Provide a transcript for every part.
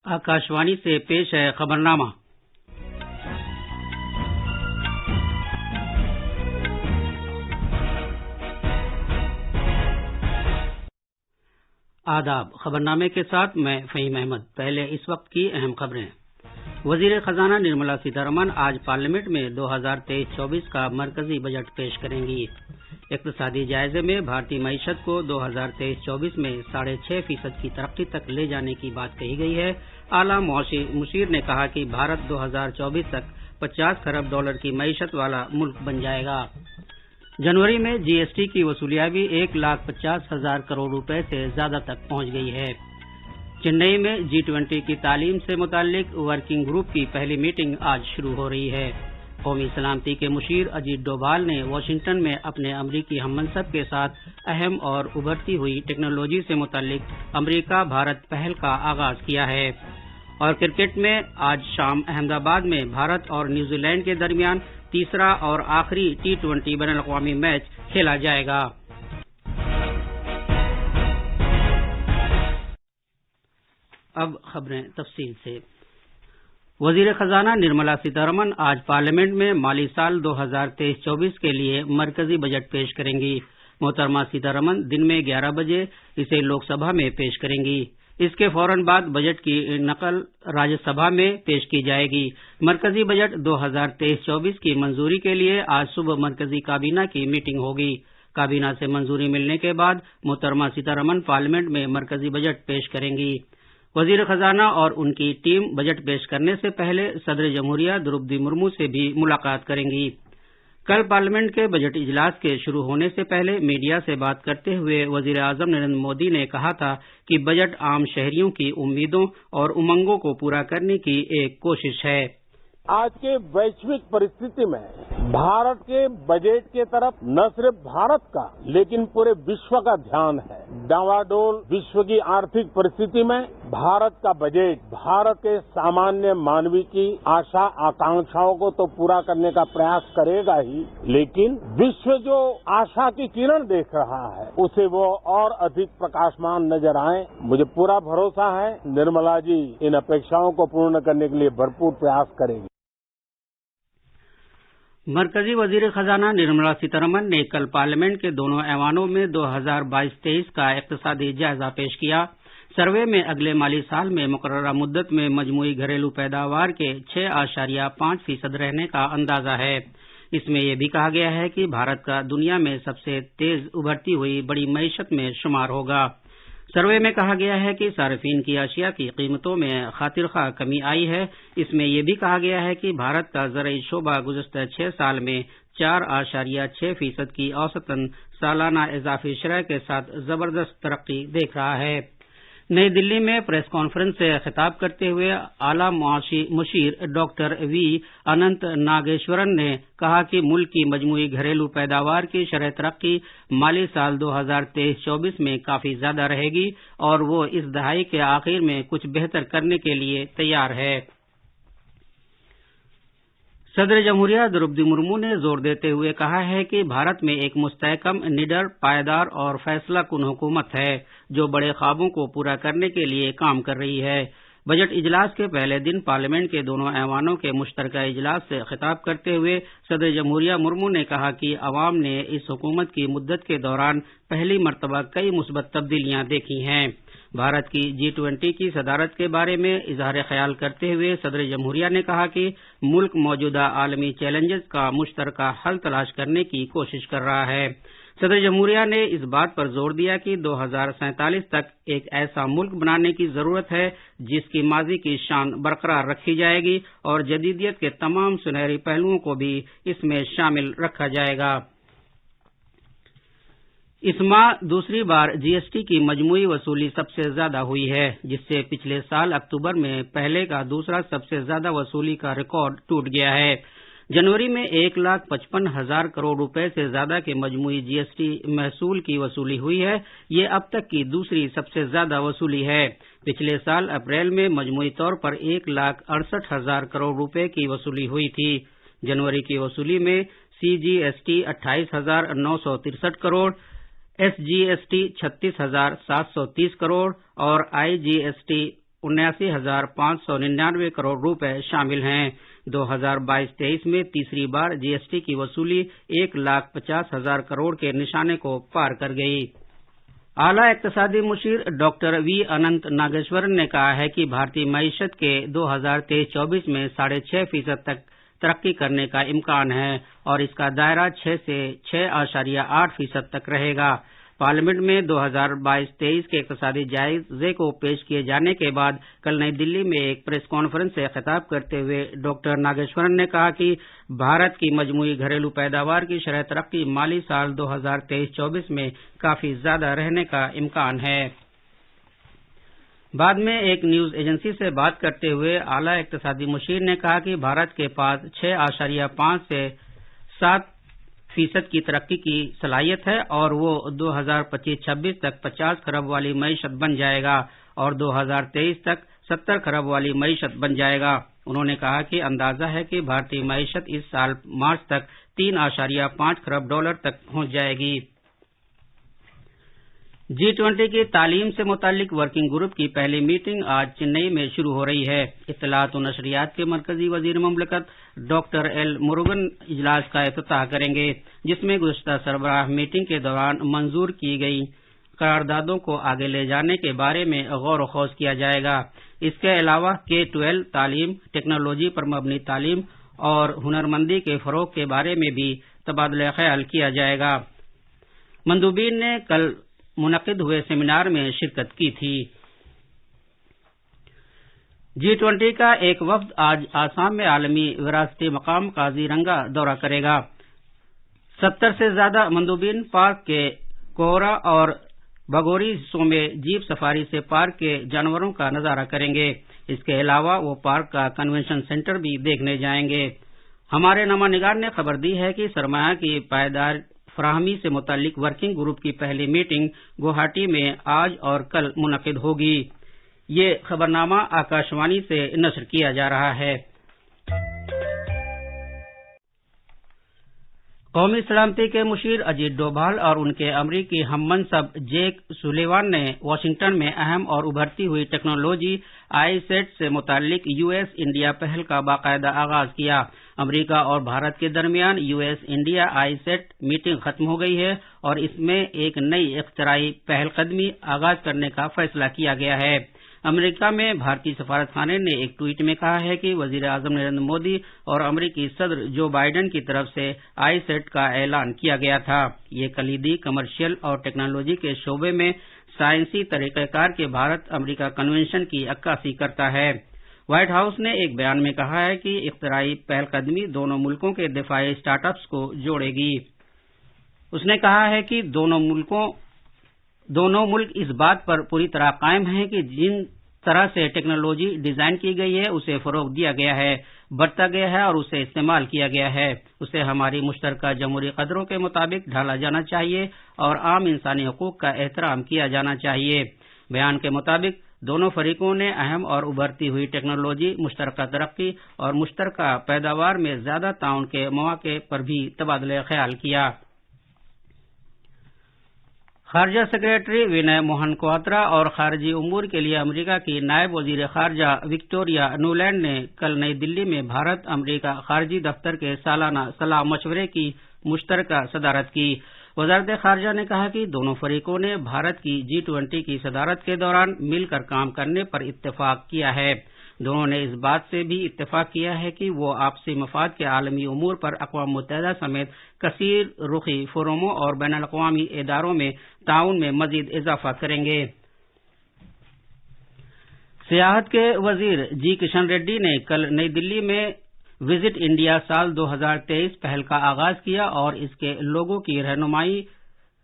आकाशवाणी से पेश है खबरनामा। आदाब। खबरनामे के साथ मैं फहीम अहमद। पहले इस वक्त की अहम खबरें। वजीर खजाना निर्मला सीतारमण आज पार्लियामेंट में 2023-24 का मरकजी बजट पेश करेंगी। इक्तिसादी जायजे में भारतीय मईशत को 2023-24 में 6.5% की तरक्की तक ले जाने की बात कही गई है। आला मुशीर ने कहा कि भारत 2024 तक 50 खरब डॉलर की मईशत वाला मुल्क बन जाएगा। जनवरी में जीएसटी की वसूलियां भी 1,50,000 करोड़ रुपए से ज्यादा तक पहुंच गई है। चेन्नई में G20 की तालीम से मुताल्लिक वर्किंग ग्रुप की पहली मीटिंग आज शुरू हो रही है। कौमी सलामती के मुशीर अजीत डोभाल ने वाशिंगटन में अपने अमरीकी हममनसब के साथ अहम और उभरती हुई टेक्नोलॉजी से मुताल्लिक अमरीका भारत पहल का आगाज किया है। और क्रिकेट में आज शाम अहमदाबाद में भारत और न्यूजीलैंड के दरमियान तीसरा और आखिरी T20 बैनुल-अक़वामी मैच खेला जाएगा। अब खबरें तफसील से। वजीर खजाना निर्मला सीतारमण आज पार्लियामेंट में माली साल 2023-24 के लिए मरकजी बजट पेश करेंगी। मोहतरमा सीतारमण दिन में 11 बजे इसे लोकसभा में पेश करेंगी। इसके फौरन बाद बजट की नकल राज्यसभा में पेश की जाएगी। मरकजी बजट 2023-24 की मंजूरी के लिए आज सुबह मरकजी काबीना की मीटिंग होगी। काबीना से मंजूरी मिलने के बाद मोहतरमा सीतारमण पार्लियामेंट में मरकजी बजट पेश करेंगी। वजीर खजाना और उनकी टीम बजट पेश करने से पहले सदर जमहूरिया द्रौपदी मुर्मू से भी मुलाकात करेंगी। कल पार्लियामेंट के बजट इजलास के शुरू होने से पहले मीडिया से बात करते हुए वजीर आजम नरेंद्र मोदी ने कहा था कि बजट आम शहरियों की उम्मीदों और उमंगों को पूरा करने की एक कोशिश है। आज के वैश्विक परिस्थिति में भारत के बजट के तरफ न सिर्फ भारत का लेकिन पूरे विश्व का ध्यान है। डावाडोल विश्व की आर्थिक परिस्थिति में भारत का बजट भारत के सामान्य मानवी की आशा आकांक्षाओं को तो पूरा करने का प्रयास करेगा ही, लेकिन विश्व जो आशा की किरण देख रहा है उसे वो और अधिक प्रकाशमान नजर आए। मुझे पूरा भरोसा है निर्मला जी इन अपेक्षाओं को पूर्ण करने के लिए भरपूर प्रयास करेंगी। मरकजी वजीर खजाना निर्मला सीतारमण ने कल पार्लियामेंट के दोनों ऐवानों में 2022-23 का इक्तिसादी जायजा पेश किया। सर्वे में अगले माली साल में मुकर्ररा मुद्दत में मजमूई घरेलू पैदावार के 6.5% रहने का अंदाजा है। इसमें यह भी कहा गया है कि भारत का दुनिया में सबसे तेज उभरती हुई बड़ी मईशत में शुमार होगा। सर्वे में कहा गया है कि सार्फिन की अशिया की कीमतों में खातिरखा कमी आई है। इसमें यह भी कहा गया है कि भारत का ज़राई शोबा गुज़श्ता 6 साल में 4.6% की औसतन सालाना इजाफी शरह के साथ जबरदस्त तरक्की देख रहा है। नई दिल्ली में प्रेस कॉन्फ्रेंस से खिताब करते हुए आला मुशीर डॉक्टर वी अनंत नागेश्वरन ने कहा कि मुल्क की मजमूई घरेलू पैदावार की शरह तरक्की माली साल 2023-24 में काफी ज्यादा रहेगी और वो इस दहाई के आखिर में कुछ बेहतर करने के लिए तैयार है। सदर जमहूरिया द्रौपदी मुर्मू ने जोर देते हुए कहा है कि भारत में एक मुस्तहकम, निडर, पायदार और फैसलाकुन हुकूमत है जो बड़े ख्वाबों को पूरा करने के लिए काम कर रही है। बजट इजलास के पहले दिन पार्लियामेंट के दोनों ऐवानों के मुश्तरका इजलास से खिताब करते हुए सदर जमहूरिया मुर्मू ने कहा कि अवाम ने इस हुकूमत की मुद्दत के दौरान पहली मरतबा कई मुस्बत तब्दीलियां देखी हैं। भारत की G20 की सदारत के बारे में इजहार ख्याल करते हुए सदर जमहूरिया ने कहा कि मुल्क मौजूदा आलमी चैलेंजेस का मुश्तरका हल तलाश करने की कोशिश कर रहा है। सदर जमहूरिया ने इस बात पर जोर दिया कि 2047 तक एक ऐसा मुल्क बनाने की जरूरत है जिसकी माजी की शान बरकरार रखी जाएगी और जदीदियत के तमाम सुनहरी पहलुओं को भी इसमें शामिल रखा जाएगा। इस माह दूसरी बार जीएसटी की मजमूई वसूली सबसे ज्यादा हुई है, जिससे पिछले साल अक्टूबर में पहले का दूसरा सबसे ज्यादा वसूली का रिकॉर्ड टूट गया है। जनवरी में 1,55,000 करोड़ रुपए से ज्यादा के मजमूई जीएसटी महसूल की वसूली हुई है। ये अब तक की दूसरी सबसे ज्यादा वसूली है। पिछले साल अप्रैल में मजमूई तौर पर 1,68,000 करोड़ रुपए की वसूली हुई थी। जनवरी की वसूली में सीजीएसटी 28,963 करोड़, एसजीएसटी 36,730 करोड़ और आईजीएसटी 79,599 करोड़ रुपए शामिल हैं। 2022-23 में तीसरी बार जीएसटी की वसूली 1,50,000 करोड़ के निशाने को पार कर गई। आला इक्तिसादी मुशीर डॉक्टर वी अनंत नागेश्वरन ने कहा है कि भारतीय मईशत के 2023-24 में 6.5% तक तरक्की करने का इम्कान है और इसका दायरा 6 से 6.8% तक रहेगा। पार्लियामेंट में 2022-23 के इक्तिसादी जायजे को पेश किए जाने के बाद कल नई दिल्ली में एक प्रेस कॉन्फ्रेंस से खिताब करते हुए डॉक्टर नागेश्वरन ने कहा कि भारत की मजमूई घरेलू पैदावार की शरह तरक्की माली साल 2023-24 में काफी ज्यादा रहने का इम्कान है। बाद में एक न्यूज एजेंसी से बात करते हुए आला इक्तिसादी मुशीर ने कहा कि भारत के पास 6.5 से 7% की तरक्की की सलाहियत है और वो 2025-26 तक 50 खरब वाली मईशत बन जाएगा और 2023 तक 70 खरब वाली मईशत बन जाएगा। उन्होंने कहा कि अंदाजा है कि भारतीय मईशत इस साल मार्च तक 3.5 खरब डॉलर तक पहुंच जाएगी। G20 की तालीम से मुतालिक वर्किंग ग्रुप की पहली मीटिंग आज चेन्नई में शुरू हो रही है। इत्तलात और नशरियात के मरकजी वजीर मुमलिकत डॉक्टर एल मुरुगन इजलास का इफ्तिताह करेंगे, जिसमें गुज़श्ता सरबराह मीटिंग के दौरान मंजूर की गई करारदादों को आगे ले जाने के बारे में गौर ख़ौज़ किया जाएगा। इसके अलावा K-12 तालीम, टेक्नोलॉजी पर मबनी तालीम और हुनरमंदी के फ़रोग़ के बारे में भी तबादला ख्याल किया जाएगा। मंदूबीन ने कल मुनक़िद हुए सेमिनार में शिरकत की थी। G20 का एक वफ्द आज आसाम में आलमी विरासती मकाम काजीरंगा दौरा करेगा। 70 से ज्यादा मंदूबीन पार्क के कोहरा और बगोरी हिस्सों में जीप सफारी से पार्क के जानवरों का नजारा करेंगे। इसके अलावा वो पार्क का कन्वेंशन सेंटर भी देखने जाएंगे। हमारे नमानिगार ने खबर दी है कि सरमाया की पायदार फराहमी से मुतालिक वर्किंग ग्रुप की पहली मीटिंग गुवाहाटी में आज और कल मुनक़िद होगी। ये खबरनामा आकाशवाणी से नशर किया जा रहा है। कौमी सलामती के मुशीर अजीत डोभाल और उनके अमरीकी हममनसब जेक सुलेवान ने वाशिंगटन में अहम और उभरती हुई टेक्नोलॉजी आईसेट से मुतालिक यूएस इंडिया पहल का बाकायदा आगाज किया। अमेरिका और भारत के दरमियान यूएस इंडिया आईसेट मीटिंग खत्म हो गई है और इसमें एक नई इख्तराई पहलकदमी आगाज करने का फैसला किया गया है। अमेरिका में भारतीय सफारतखाने ने एक ट्वीट में कहा है कि वजीर आजम नरेंद्र मोदी और अमेरिकी सदर जो बाइडेन की तरफ से आईसेट का ऐलान किया गया था। ये कलीदी कमर्शियल और टेक्नोलॉजी के शोबे में साइंसी तरीक़ाकार के भारत अमेरिका कन्वेंशन की अक्कासी करता है। व्हाइट हाउस ने एक बयान में कहा है कि इख्तराई पहलकदमी दोनों मुल्कों के दिफाई स्टार्टअप्स को जोड़ेगी। उसने कहा है कि दोनों मुल्क इस बात पर पूरी तरह कायम हैं कि जिन तरह से टेक्नोलॉजी डिजाइन की गई है उसे फरोग दिया गया है, बरता गया है और उसे इस्तेमाल किया गया है। उसे हमारी मुश्तरका जमहूरी कदरों के मुताबिक ढाला जाना चाहिए और आम इंसानी हकूक का एहतराम किया जाना चाहिए। बयान के मुताबिक दोनों फरीकों ने अहम और उभरती हुई टेक्नोलॉजी, मुश्तरका तरक्की और मुश्तरका पैदावार में ज्यादा ताउन के मौके पर भी तबादला ख्याल किया। खारजा सेक्रेटरी विनय मोहन क्वात्रा और खारजी उमूर के लिए अमेरिका की नायब वजीर खारजा विक्टोरिया नुलैंड ने कल नई दिल्ली में भारत अमेरिका खारजी दफ्तर के सालाना सलाह मशवरे की मुश्तरका सदारत की। वजारत खारजा ने कहा कि दोनों फरीकों ने भारत की G20 की सदारत के दौरान मिलकर काम करने पर इत्तेफाक किया है। दोनों ने इस बात से भी इत्तेफाक किया है कि वो आपसी मफाद के आलमी उमूर पर अक़वाम मुत्तहिदा समेत कसीर रुखी फोरमों और बैनुल अक़वामी इदारों में ताउन में मजीद इजाफा करेंगे। सियाहत के वजीर जी किशन रेड्डी ने कल नई दिल्ली में विजिट इंडिया साल 2023 पहल का आगाज किया और इसके लोगों की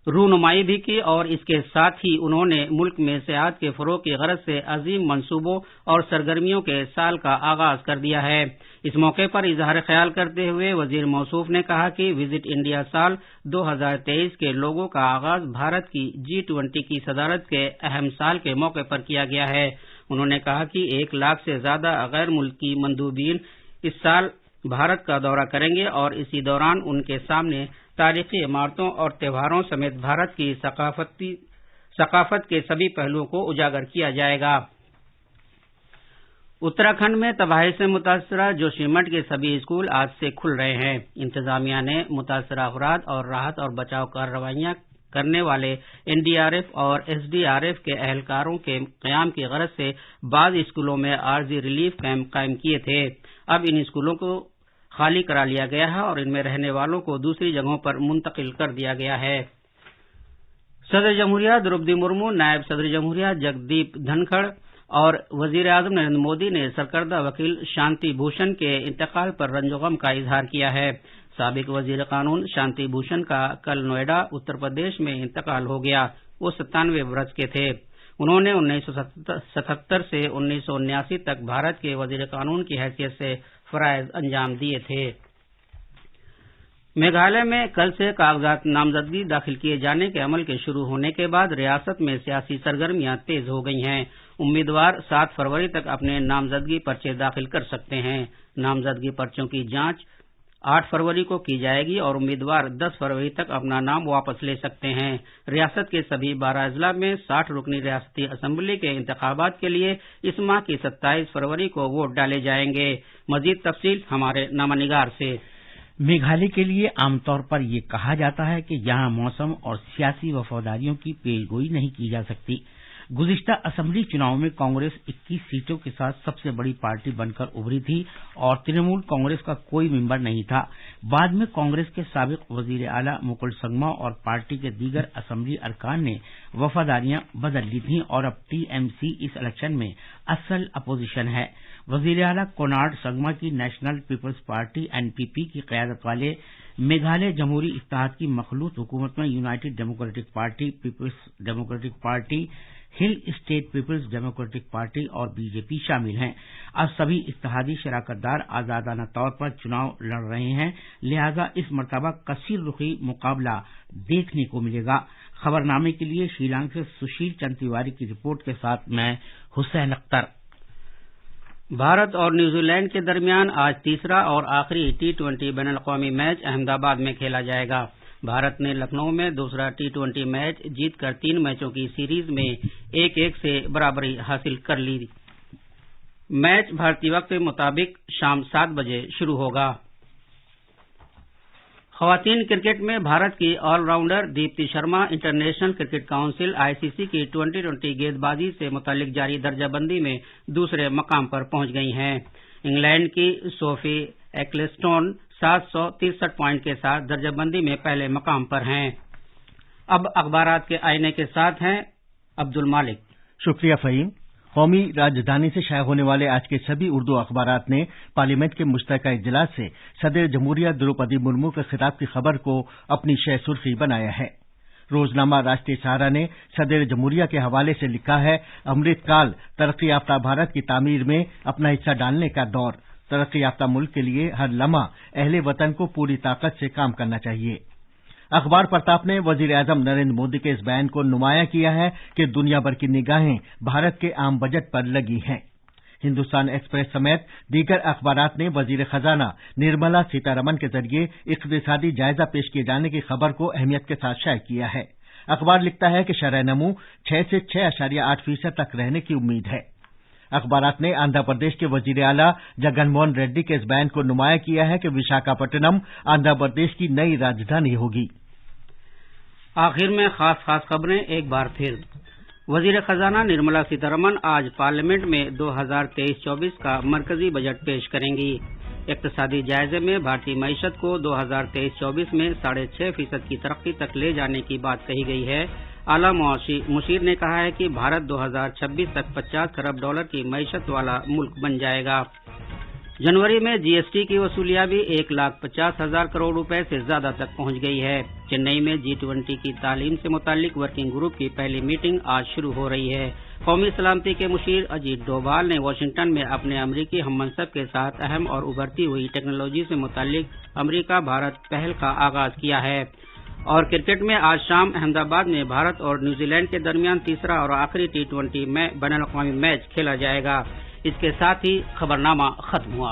रूनुमाई भी की और इसके साथ ही उन्होंने मुल्क में सियाहत के फरोग की गरज से अजीम मंसूबों और सरगर्मियों के साल का आगाज कर दिया है। इस मौके पर इजहार ख्याल करते हुए वजीर मौसूफ ने कहा कि विजिट इंडिया साल 2023 के लोगों का आगाज भारत की G20 की सदारत के अहम साल के मौके पर किया गया है। उन्होंने कहा कि 1 लाख से ज्यादा गैर मुल्की मंदूबीन इस साल भारत का दौरा करेंगे और इसी दौरान उनके सामने तारीखी इमारतों और त्योहारों समेत भारत की सकाफत के सभी पहलुओं को उजागर किया जाएगा। उत्तराखंड में तबाही से मुतासरा जोशीमठ के सभी स्कूल आज से खुल रहे हैं। इंतजामिया ने मुतासरा अफराद और राहत और बचाव कार्रवाइयां करने वाले एनडीआरएफ और एसडीआरएफ के अहलकारों के क़याम की गरज से बाद स्कूलों में आर्जी रिलीफ कैंप कायम किए थे। अब इन स्कूलों को खाली करा लिया गया है और इनमें रहने वालों को दूसरी जगहों पर मुंतकिल कर दिया गया है। सदर जमहूरिया द्रौपदी मुर्मू, नायब सदर जमहूरिया जगदीप धनखड़ और वजीर आजम नरेंद्र मोदी ने सरकर्दा वकील शांति भूषण के इंतकाल पर रंजोगम का इजहार किया है। साबिक वजीर कानून शांति भूषण का कल नोएडा, उत्तर प्रदेश में इंतकाल हो गया। वो 97 वर्ष के थे। उन्होंने 1977 से 1979 तक भारत के वजीर कानून की हैसियत से फराइज अंजाम दिए थे। मेघालय में कल से कागजात नामजदगी दाखिल किए जाने के अमल के शुरू होने के बाद रियासत में सियासी सरगर्मियां तेज हो गई हैं। उम्मीदवार 7 फरवरी तक अपने नामजदगी पर्चे दाखिल कर सकते हैं। नामजदगी पर्चों की जांच 8 फरवरी को की जाएगी और उम्मीदवार 10 फरवरी तक अपना नाम वापस ले सकते हैं। रियासत के सभी 12 अजला में 60 रुकनी रियासती असेंबली के इंतखाबात के लिए इस माह की 27 फरवरी को वोट डाले जाएंगे। मजीद तफसील हमारे नामानिगार से। मेघालय के लिए आमतौर पर ये कहा जाता है कि यहाँ मौसम और सियासी वफादारियों की पेशगोई नहीं की जा सकती। गुज़िश्ता असेंबली चुनाव में कांग्रेस 21 सीटों के साथ सबसे बड़ी पार्टी बनकर उभरी थी और तृणमूल कांग्रेस का कोई मेंबर नहीं था। बाद में कांग्रेस के साबिक वजीर आला मुकुल संगमा और पार्टी के दीगर असेंबली अरकान ने वफादारियां बदल ली थीं और अब टीएमसी इस इलेक्शन में असल अपोजिशन है। वजीर आला कोनार्ड संगमा की नेशनल पीपल्स पार्टी एनपीपी की क़यादत वाले मेघालय जमहूरी इत्तेहाद की मखलूत हुकूमत में United Democratic Party, People's Democratic Party, Hill State People's Democratic Party और बीजेपी शामिल हैं। अब सभी इत्तेहादी शराकतदार आजादाना तौर पर चुनाव लड़ रहे हैं, लिहाजा इस मरतबा कसीर रुखी मुकाबला देखने को मिलेगा। खबरनामे के लिए शिलांग से सुशील चंद तिवारी की रिपोर्ट के साथ मैं हुसैन अख्तर। भारत और न्यूजीलैंड के दरमियान आज तीसरा और आखिरी टी20 बैनुल-अक़वामी मैच अहमदाबाद में खेला जाएगा। भारत ने लखनऊ में दूसरा टी20 मैच जीतकर 3 मैचों की सीरीज में 1-1 से बराबरी हासिल कर ली। मैच भारतीय वक्त के मुताबिक शाम 7 बजे शुरू होगा। ख़वातीन क्रिकेट में भारत की allrounder Deepti Sharma International Cricket Council ICC की 2020 गेंदबाजी से मुतालिक जारी दर्जाबंदी में दूसरे मकाम पर पहुंच गई हैं। इंग्लैंड की सोफी एक्लेस्टोन 763 पॉइंट के साथ दर्जाबंदी में पहले मकाम पर हैं। अब अखबारात के आईने के साथ हैं अब्दुल मालिक। शुक्रिया फ़हीम। कौमी राजधानी से शाया होने वाले आज के सभी उर्दू अखबारात ने पार्लियामेंट के मुश्तरका इजलास से सदर जमहूरिया द्रौपदी मुर्मू के खिताब की खबर को अपनी शह सुर्खी बनाया है। रोजनामा राष्ट्रीय सहारा ने सदर जमहूरिया के हवाले से लिखा है, अमृतकाल तरक्की याफ्ता भारत की तामीर में अपना हिस्सा डालने का दौर। तरक्की याफ्ता मुल्क के लिए हर लम्हा अहले वतन को पूरी ताकत से काम करना चाहिए। अखबार प्रताप ने वजीर आजम नरेंद्र मोदी के इस बयान को नुमाया किया है कि दुनिया भर की निगाहें भारत के आम बजट पर लगी हैं। हिंदुस्तान एक्सप्रेस समेत दीगर अखबारात ने वजीर खजाना निर्मला सीतारमण के जरिए इक्तिसादी जायजा पेश किए जाने की खबर को अहमियत के साथ शाया किया है। अखबार लिखता है कि शरह नमू 6 से 6.8% तक रहने की उम्मीद है। अखबारात ने आंध्र प्रदेश के वजीर आला जगनमोहन रेड्डी के इस बयान को नुमाया किया है कि विशाखापट्टनम आंध्र प्रदेश की नई राजधानी होगी। आखिर में खास खबरें एक बार फिर। वजीर खजाना निर्मला सीतारमण आज पार्लियामेंट में 2023-24 का मरकजी बजट पेश करेंगी। इक्तिसादी जायजे में भारतीय मईशत को 2023-24 में 6.5% की तरक्की तक ले जाने की बात कही गई है। आला मुशीर ने कहा है कि भारत 2026 तक 50 खरब डॉलर की मईशत वाला मुल्क बन जाएगा। जनवरी में जीएसटी की वसूलियां भी 1,50,000 करोड़ रुपए से ज्यादा तक पहुंच गई है। चेन्नई में G20 की तालीम से मुतालिक वर्किंग ग्रुप की पहली मीटिंग आज शुरू हो रही है। कौमी सलामती के मुशीर अजीत डोभाल ने वाशिंगटन में अपने अमरीकी हममनसब के साथ अहम और उभरती हुई टेक्नोलॉजी से मुतालिक अमरीका भारत पहल का आगाज किया है। और क्रिकेट में आज शाम अहमदाबाद में भारत और न्यूजीलैंड के दरमियान तीसरा और आखिरी टी20 बैनुल-अक़वामी मैच खेला जाएगा। इसके साथ ही खबरनामा खत्म हुआ।